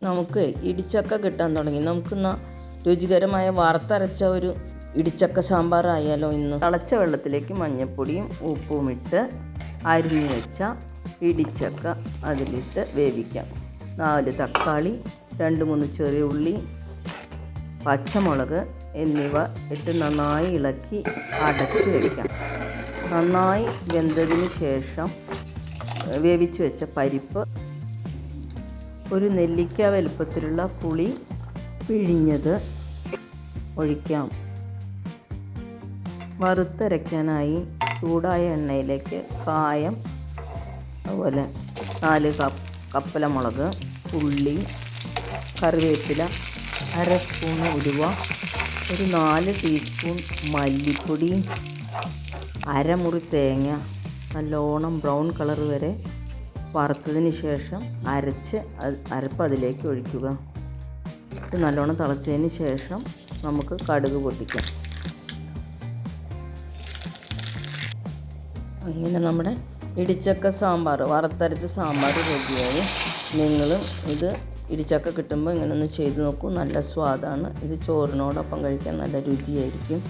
നമുക്ക് ഇടിച്ചക്ക കിട്ടാൻ തുടങ്ങി. നമുക്കിന്ന് രുചികരമായ വറുത്തരച്ച ഒരു ഇടിച്ചക്ക സാമ്പാർ ആയാലോ ഇന്ന്. തിളച്ച വെള്ളത്തിലേക്ക് മഞ്ഞൾപ്പൊടിയും ഉപ്പും ഇട്ട് അരിഞ്ഞു വെച്ച ഇടിച്ചക്ക അതിലിട്ട് വേവിക്കാം. 4 തക്കാളി, 2-3 ചെറിയ ഉള്ളി, പച്ചമുളക് എന്നിവ ഇട്ട് നന്നായി ഇളക്കി അടച്ച് വയ്ക്കാം. നന്നായി വെന്തതിന് ശേഷം വേവിച്ച് വെച്ച പരിപ്പ്, ഒരു നെല്ലിക്ക വലുപ്പത്തിലുള്ള പുളി പിഴിഞ്ഞത് ഒഴിക്കാം. വറുത്തരയ്ക്കാനായി ചൂടായ എണ്ണയിലേക്ക് കായം, അതുപോലെ 4 കപ്പലമുളക്, ഉള്ളി, കറിവേപ്പില, 1/2 സ്പൂൺ ഉലുവ, ഒരു 4 ടീസ്പൂൺ മല്ലിപ്പൊടി, അരമുറി തേങ്ങ നല്ലോണം ബ്രൗൺ കളർ വരെ വറുത്തതിന് ശേഷം അരപ്പ് അതിലേക്ക് ഒഴിക്കുക. ഇത് നല്ലോണം തിളച്ചതിന് ശേഷം നമുക്ക് കടുക് പൊട്ടിക്കാം. അങ്ങനെ നമ്മുടെ ഇടിച്ചക്ക സാമ്പാർ, വറുത്തരച്ച സാമ്പാർ റെഡിയായി. നിങ്ങളും ഇത് ഇടിച്ചക്ക കിട്ടുമ്പോൾ ഇങ്ങനെ ഒന്ന് ചെയ്ത് നോക്കൂ. നല്ല സ്വാദാണ്. ഇത് ചോറിനോടൊപ്പം കഴിക്കാൻ നല്ല രുചിയായിരിക്കും.